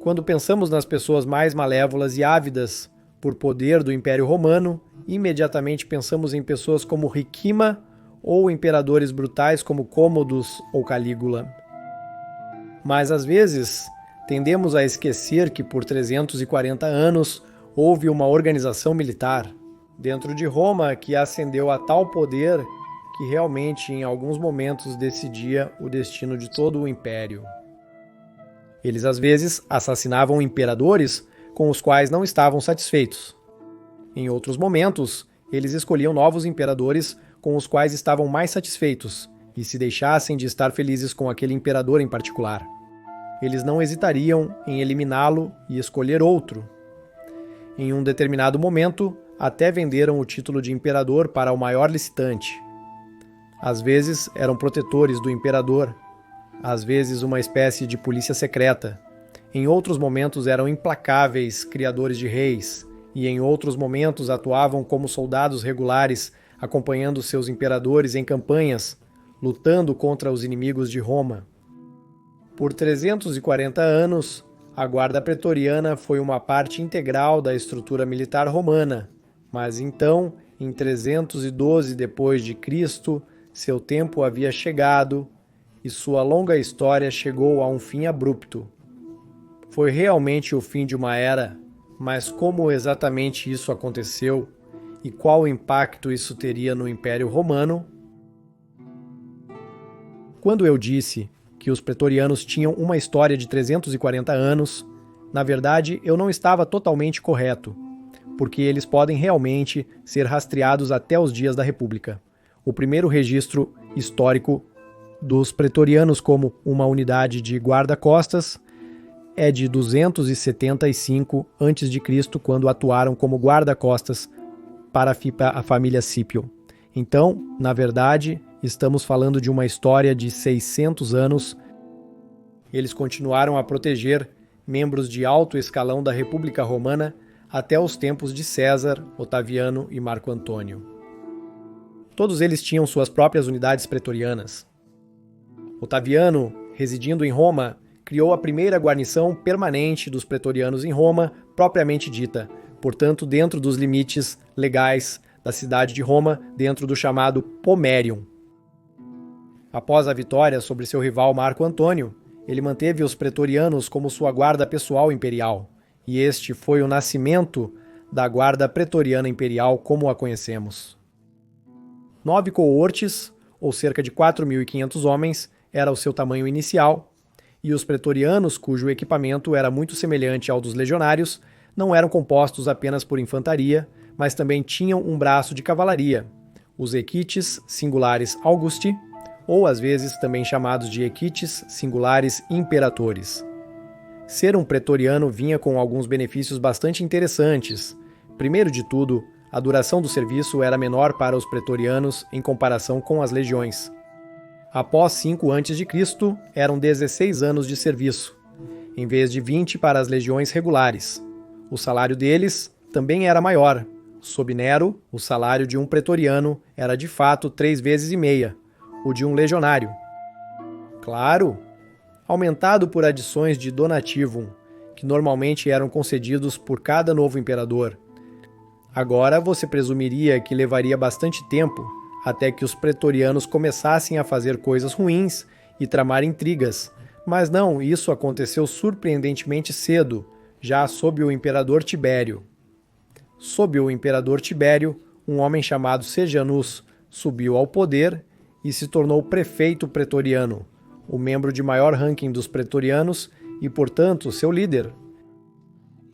Quando pensamos nas pessoas mais malévolas e ávidas por poder do Império Romano, imediatamente pensamos em pessoas como Ricima ou imperadores brutais como Cômodos ou Calígula. Mas às vezes tendemos a esquecer que por 340 anos houve uma organização militar dentro de Roma que ascendeu a tal poder que realmente em alguns momentos decidia o destino de todo o império. Eles às vezes assassinavam imperadores com os quais não estavam satisfeitos. Em outros momentos, eles escolhiam novos imperadores com os quais estavam mais satisfeitos e se deixassem de estar felizes com aquele imperador em particular. Eles não hesitariam em eliminá-lo e escolher outro. Em um determinado momento, até venderam o título de imperador para o maior licitante. Às vezes eram protetores do imperador, às vezes uma espécie de polícia secreta. Em outros momentos eram implacáveis criadores de reis, e em outros momentos atuavam como soldados regulares, acompanhando seus imperadores em campanhas, lutando contra os inimigos de Roma. Por 340 anos, a Guarda Pretoriana foi uma parte integral da estrutura militar romana, mas então, em 312 d.C., seu tempo havia chegado e sua longa história chegou a um fim abrupto. Foi realmente o fim de uma era, mas como exatamente isso aconteceu e qual impacto isso teria no Império Romano? Quando eu disse que os pretorianos tinham uma história de 340 anos, na verdade eu não estava totalmente correto, porque eles podem realmente ser rastreados até os dias da República. O primeiro registro histórico dos pretorianos como uma unidade de guarda-costas é de 275 a.C., quando atuaram como guarda-costas para a família Scipio. Então, na verdade, estamos falando de uma história de 600 anos. Eles continuaram a proteger membros de alto escalão da República Romana até os tempos de César, Otaviano e Marco Antônio. Todos eles tinham suas próprias unidades pretorianas. Otaviano, residindo em Roma, criou a primeira guarnição permanente dos pretorianos em Roma, propriamente dita, portanto dentro dos limites legais da cidade de Roma, dentro do chamado Pomerium. Após a vitória sobre seu rival Marco Antônio, ele manteve os pretorianos como sua guarda pessoal imperial, e este foi o nascimento da Guarda Pretoriana Imperial como a conhecemos. 9 coortes, ou cerca de 4.500 homens, era o seu tamanho inicial, e os pretorianos, cujo equipamento era muito semelhante ao dos legionários, não eram compostos apenas por infantaria, mas também tinham um braço de cavalaria, os equites singulares Augusti, ou às vezes também chamados de equites singulares imperatores. Ser um pretoriano vinha com alguns benefícios bastante interessantes. Primeiro de tudo, a duração do serviço era menor para os pretorianos em comparação com as legiões. Após 5 a.C., eram 16 anos de serviço, em vez de 20 para as legiões regulares. O salário deles também era maior. Sob Nero, o salário de um pretoriano era de fato 3,5 vezes o de um legionário. Claro, aumentado por adições de donativum, que normalmente eram concedidos por cada novo imperador. Agora você presumiria que levaria bastante tempo até que os pretorianos começassem a fazer coisas ruins e tramar intrigas, mas não, isso aconteceu surpreendentemente cedo, já sob o imperador Tibério. Sob o imperador Tibério, um homem chamado Sejanus subiu ao poder e se tornou prefeito pretoriano, o membro de maior ranking dos pretorianos e, portanto, seu líder.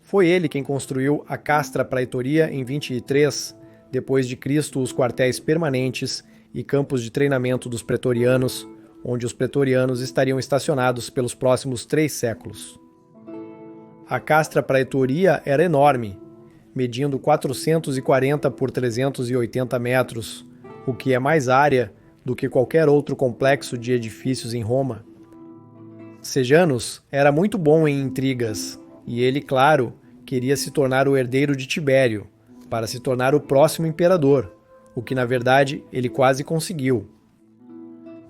Foi ele quem construiu a Castra Praetoria em 23 depois de Cristo, os quartéis permanentes e campos de treinamento dos pretorianos, onde os pretorianos estariam estacionados pelos próximos 3 séculos. A Castra Praetoria era enorme, medindo 440 por 380 metros, o que é mais área do que qualquer outro complexo de edifícios em Roma. Sejanus era muito bom em intrigas, e ele, claro, queria se tornar o herdeiro de Tibério, para se tornar o próximo imperador, o que na verdade ele quase conseguiu.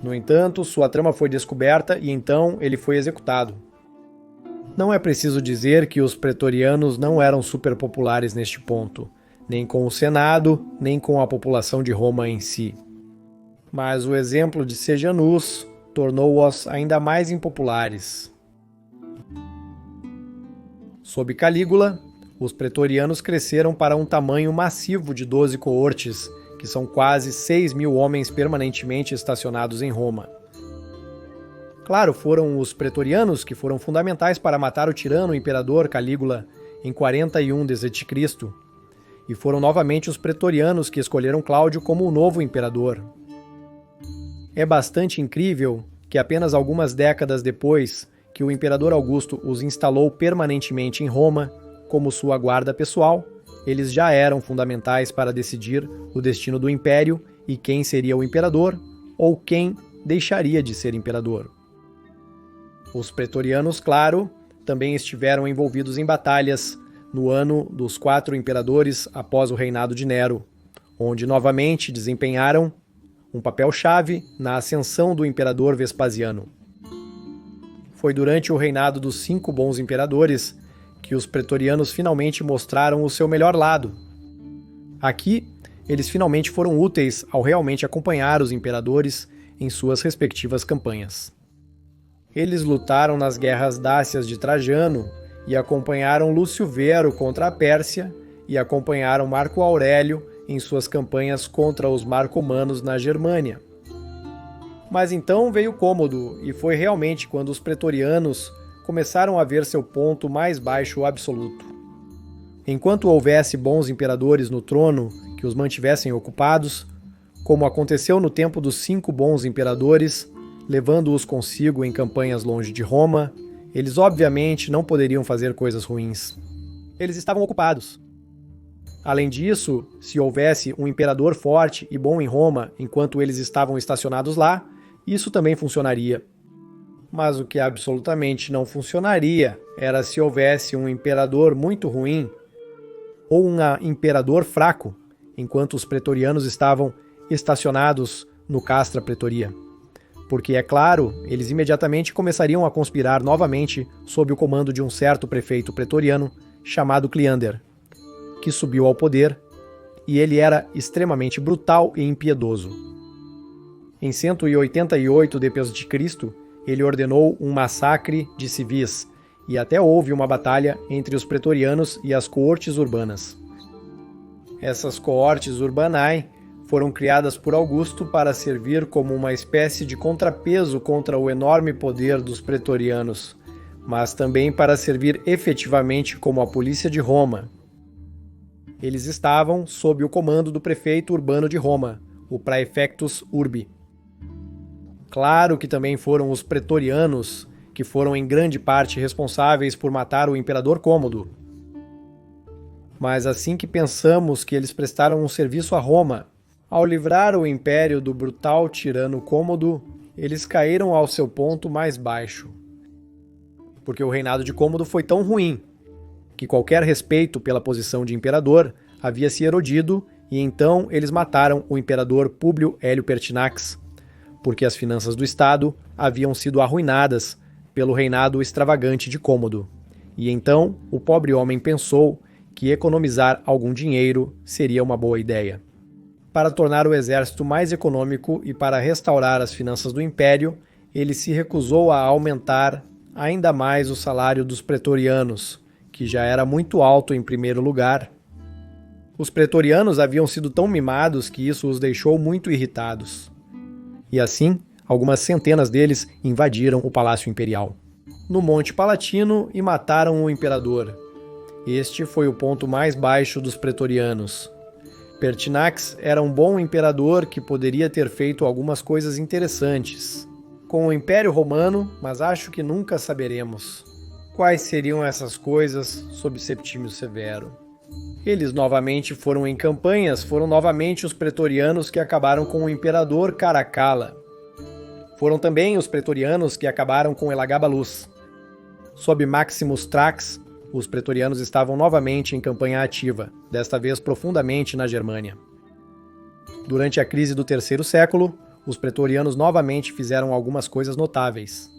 No entanto, sua trama foi descoberta e então ele foi executado. Não é preciso dizer que os pretorianos não eram superpopulares neste ponto, nem com o Senado, nem com a população de Roma em si. Mas o exemplo de Sejanus tornou-os ainda mais impopulares. Sob Calígula, os pretorianos cresceram para um tamanho massivo de 12 coortes, que são quase 6.000 homens permanentemente estacionados em Roma. Claro, foram os pretorianos que foram fundamentais para matar o tirano imperador Calígula em 41 d.C., e foram novamente os pretorianos que escolheram Cláudio como o novo imperador. É bastante incrível que apenas algumas décadas depois que o imperador Augusto os instalou permanentemente em Roma como sua guarda pessoal, eles já eram fundamentais para decidir o destino do império e quem seria o imperador ou quem deixaria de ser imperador. Os pretorianos, claro, também estiveram envolvidos em batalhas no ano dos 4 imperadores após o reinado de Nero, onde novamente desempenharam um papel-chave na ascensão do imperador Vespasiano. Foi durante o reinado dos 5 bons imperadores que os pretorianos finalmente mostraram o seu melhor lado. Aqui, eles finalmente foram úteis ao realmente acompanhar os imperadores em suas respectivas campanhas. Eles lutaram nas guerras dácias de Trajano e acompanharam Lúcio Vero contra a Pérsia e acompanharam Marco Aurélio em suas campanhas contra os marcomanos na Germânia. Mas então veio Cômodo, e foi realmente quando os pretorianos começaram a ver seu ponto mais baixo absoluto. Enquanto houvesse bons imperadores no trono que os mantivessem ocupados, como aconteceu no tempo dos 5 bons imperadores, levando-os consigo em campanhas longe de Roma, eles obviamente não poderiam fazer coisas ruins. Eles estavam ocupados. Além disso, se houvesse um imperador forte e bom em Roma enquanto eles estavam estacionados lá, isso também funcionaria. Mas o que absolutamente não funcionaria era se houvesse um imperador muito ruim ou um imperador fraco, enquanto os pretorianos estavam estacionados no Castra Pretoria. Porque, é claro, eles imediatamente começariam a conspirar novamente sob o comando de um certo prefeito pretoriano chamado Cleander, que subiu ao poder, e ele era extremamente brutal e impiedoso. Em 188 d.C., ele ordenou um massacre de civis, e até houve uma batalha entre os pretorianos e as coortes urbanas. Essas coortes urbanae foram criadas por Augusto para servir como uma espécie de contrapeso contra o enorme poder dos pretorianos, mas também para servir efetivamente como a polícia de Roma. Eles estavam sob o comando do prefeito urbano de Roma, o praefectus urbi. Claro que também foram os pretorianos que foram em grande parte responsáveis por matar o imperador Cômodo. Mas assim que pensamos que eles prestaram um serviço a Roma, ao livrar o império do brutal tirano Cômodo, eles caíram ao seu ponto mais baixo. Porque o reinado de Cômodo foi tão ruim que qualquer respeito pela posição de imperador havia se erodido, e então eles mataram o imperador Públio Hélio Pertinax, porque as finanças do Estado haviam sido arruinadas pelo reinado extravagante de Cômodo. E então o pobre homem pensou que economizar algum dinheiro seria uma boa ideia. Para tornar o exército mais econômico e para restaurar as finanças do império, ele se recusou a aumentar ainda mais o salário dos pretorianos, que já era muito alto em primeiro lugar. Os pretorianos haviam sido tão mimados que isso os deixou muito irritados. E assim, algumas centenas deles invadiram o Palácio Imperial, no Monte Palatino, e mataram o imperador. Este foi o ponto mais baixo dos pretorianos. Pertinax era um bom imperador que poderia ter feito algumas coisas interessantes com o Império Romano, mas acho que nunca saberemos quais seriam essas coisas sob Septímio Severo. Eles novamente foram em campanhas, foram novamente os pretorianos que acabaram com o imperador Caracalla. Foram também os pretorianos que acabaram com Elagabalus. Sob Maximus Thrax, os pretorianos estavam novamente em campanha ativa, desta vez profundamente na Germânia. Durante a crise do terceiro século, os pretorianos novamente fizeram algumas coisas notáveis.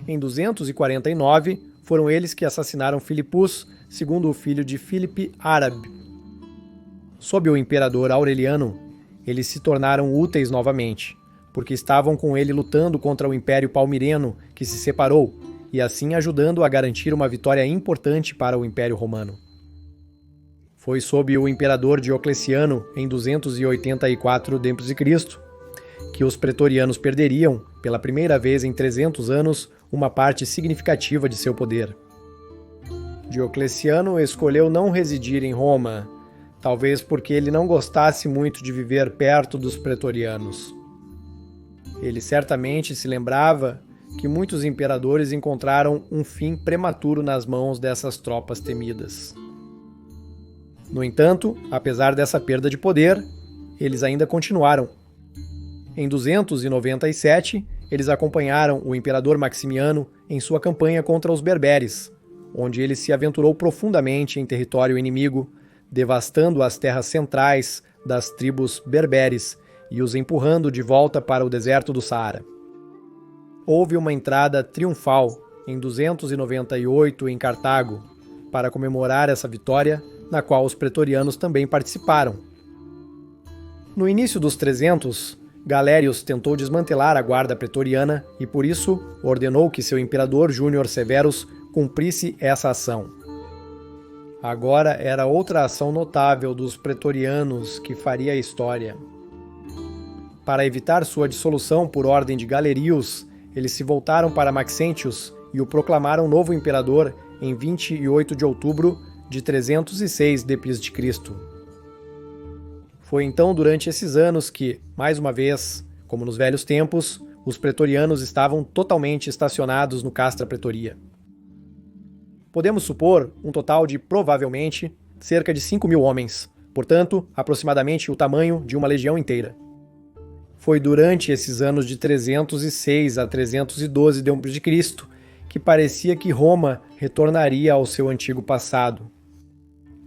Em 249, foram eles que assassinaram Filipus, segundo o filho de Filipe Árabe. Sob o imperador Aureliano, eles se tornaram úteis novamente, porque estavam com ele lutando contra o Império Palmireno, que se separou, e assim ajudando a garantir uma vitória importante para o Império Romano. Foi sob o imperador Diocleciano, em 284 d.C., que os pretorianos perderiam, pela primeira vez em 300 anos, uma parte significativa de seu poder. Diocleciano escolheu não residir em Roma, talvez porque ele não gostasse muito de viver perto dos pretorianos. Ele certamente se lembrava que muitos imperadores encontraram um fim prematuro nas mãos dessas tropas temidas. No entanto, apesar dessa perda de poder, eles ainda continuaram. Em 297, eles acompanharam o imperador Maximiano em sua campanha contra os berberes, onde ele se aventurou profundamente em território inimigo, devastando as terras centrais das tribos berberes e os empurrando de volta para o deserto do Saara. Houve uma entrada triunfal em 298 em Cartago, para comemorar essa vitória, na qual os pretorianos também participaram. No início dos 300, Galérios tentou desmantelar a guarda pretoriana e, por isso, ordenou que seu imperador Júnior Severus cumprisse essa ação. Agora era outra ação notável dos pretorianos que faria a história. Para evitar sua dissolução por ordem de Galerius, eles se voltaram para Maxentius e o proclamaram novo imperador em 28 de outubro de 306 d.C. Foi então durante esses anos que, mais uma vez, como nos velhos tempos, os pretorianos estavam totalmente estacionados no Castra Pretoria. Podemos supor um total de, provavelmente, cerca de 5.000 homens, portanto, aproximadamente o tamanho de uma legião inteira. Foi durante esses anos de 306 a 312 d.C. que parecia que Roma retornaria ao seu antigo passado.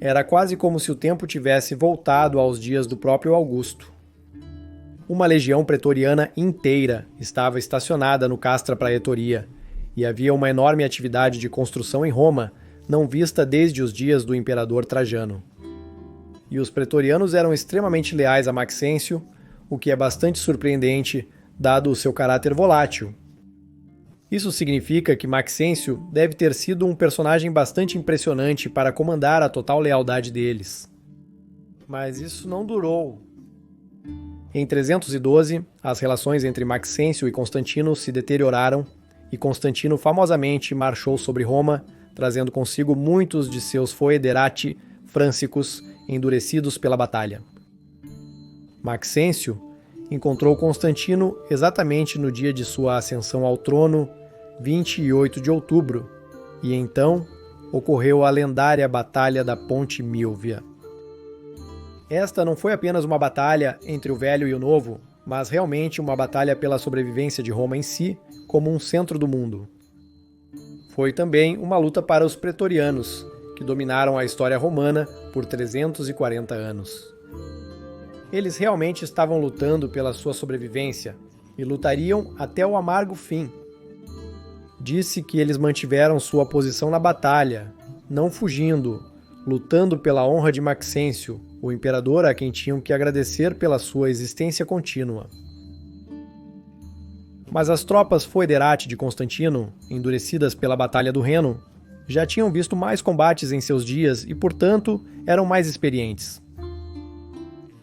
Era quase como se o tempo tivesse voltado aos dias do próprio Augusto. Uma legião pretoriana inteira estava estacionada no Castra Praetoria, e havia uma enorme atividade de construção em Roma, não vista desde os dias do imperador Trajano. E os pretorianos eram extremamente leais a Maxêncio, o que é bastante surpreendente, dado o seu caráter volátil. Isso significa que Maxêncio deve ter sido um personagem bastante impressionante para comandar a total lealdade deles. Mas isso não durou. Em 312, as relações entre Maxêncio e Constantino se deterioraram e Constantino famosamente marchou sobre Roma, trazendo consigo muitos de seus foederati frâncicos endurecidos pela batalha. Maxêncio encontrou Constantino exatamente no dia de sua ascensão ao trono, 28 de outubro, e então ocorreu a lendária Batalha da Ponte Milvia. Esta não foi apenas uma batalha entre o velho e o novo, mas realmente uma batalha pela sobrevivência de Roma em si, como um centro do mundo. Foi também uma luta para os pretorianos, que dominaram a história romana por 340 anos. Eles realmente estavam lutando pela sua sobrevivência e lutariam até o amargo fim. Disse que eles mantiveram sua posição na batalha, não fugindo, lutando pela honra de Maxêncio, o imperador a quem tinham que agradecer pela sua existência contínua. Mas as tropas foederati de Constantino, endurecidas pela Batalha do Reno, já tinham visto mais combates em seus dias e, portanto, eram mais experientes.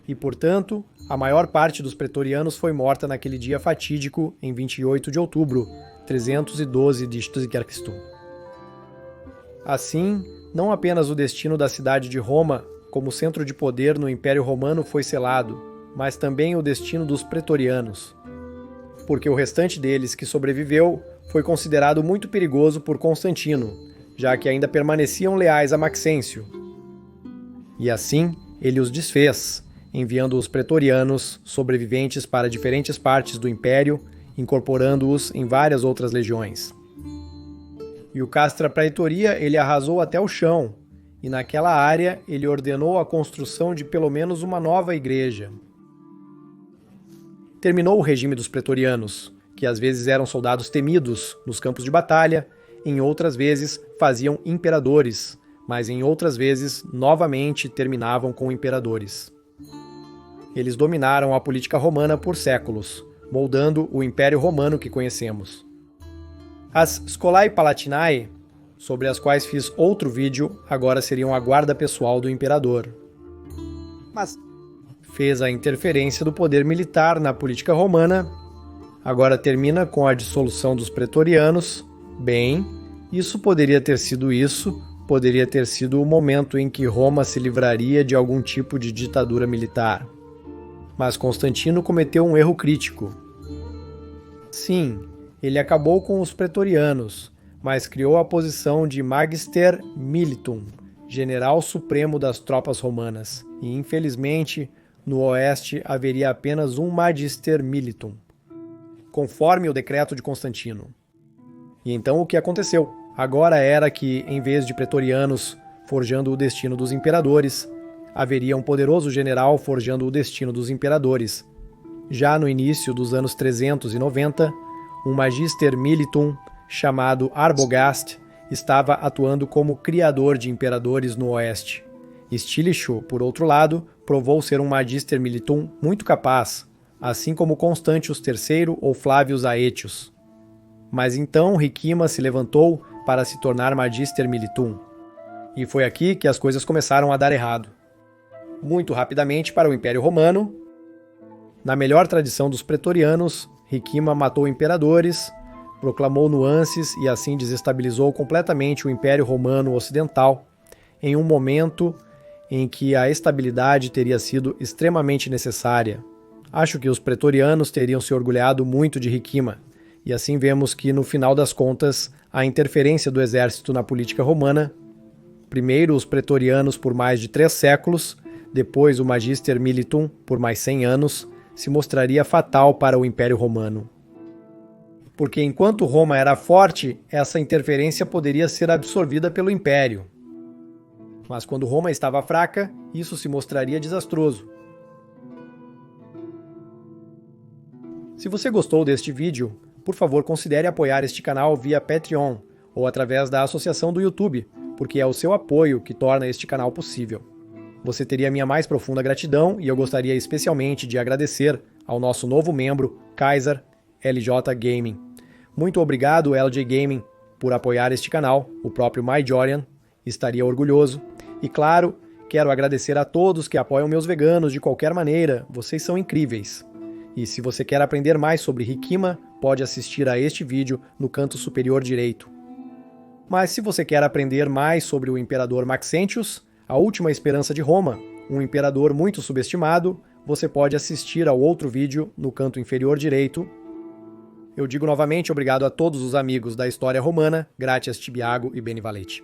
E, portanto, a maior parte dos pretorianos foi morta naquele dia fatídico em 28 de outubro, 312 d.C. Assim, não apenas o destino da cidade de Roma como centro de poder no Império Romano foi selado, mas também o destino dos pretorianos, porque o restante deles que sobreviveu foi considerado muito perigoso por Constantino, já que ainda permaneciam leais a Maxêncio. E assim, ele os desfez, enviando os pretorianos sobreviventes para diferentes partes do Império, incorporando-os em várias outras legiões. E o Castra Praetoria ele arrasou até o chão, e naquela área ele ordenou a construção de pelo menos uma nova igreja. Terminou o regime dos pretorianos, que às vezes eram soldados temidos nos campos de batalha, em outras vezes faziam imperadores, mas em outras vezes novamente terminavam com imperadores. Eles dominaram a política romana por séculos, moldando o Império Romano que conhecemos. As Scholae Palatinae, sobre as quais fiz outro vídeo, agora seriam a guarda pessoal do imperador. Mas fez a interferência do poder militar na política romana, agora termina com a dissolução dos pretorianos. Bem, isso poderia ter sido o momento em que Roma se livraria de algum tipo de ditadura militar. Mas Constantino cometeu um erro crítico. Sim, ele acabou com os pretorianos, mas criou a posição de Magister Militum, general supremo das tropas romanas, e infelizmente, no oeste haveria apenas um Magister Militum, conforme o decreto de Constantino. E então o que aconteceu? Agora era que, em vez de pretorianos forjando o destino dos imperadores, haveria um poderoso general forjando o destino dos imperadores. Já no início dos anos 390, um Magister Militum chamado Arbogast estava atuando como criador de imperadores no oeste. Stilicho, por outro lado, provou ser um Magister Militum muito capaz, assim como Constantius III ou Flavius Aetius. Mas então Ricimer se levantou para se tornar Magister Militum. E foi aqui que as coisas começaram a dar errado. Muito rapidamente para o Império Romano, na melhor tradição dos pretorianos, Ricimer matou imperadores, proclamou nuances e assim desestabilizou completamente o Império Romano Ocidental, em um momento em que a estabilidade teria sido extremamente necessária. Acho que os pretorianos teriam se orgulhado muito de Ricimer, e assim vemos que, no final das contas, a interferência do exército na política romana, primeiro os pretorianos por mais de 3 séculos, depois o Magister Militum por mais 100 anos, se mostraria fatal para o Império Romano. Porque enquanto Roma era forte, essa interferência poderia ser absorvida pelo Império. Mas quando Roma estava fraca, isso se mostraria desastroso. Se você gostou deste vídeo, por favor considere apoiar este canal via Patreon ou através da associação do YouTube, porque é o seu apoio que torna este canal possível. Você teria minha mais profunda gratidão e eu gostaria especialmente de agradecer ao nosso novo membro, Kaiser LJ Gaming. Muito obrigado, LJ Gaming, por apoiar este canal, o próprio MyJorian estaria orgulhoso. E claro, quero agradecer a todos que apoiam meus veganos de qualquer maneira, vocês são incríveis. E se você quer aprender mais sobre Ricimer, pode assistir a este vídeo no canto superior direito. Mas se você quer aprender mais sobre o imperador Maxentius, a última esperança de Roma, um imperador muito subestimado, você pode assistir ao outro vídeo no canto inferior direito. Eu digo novamente obrigado a todos os amigos da história romana, Gratias Tibiago e Benivalete.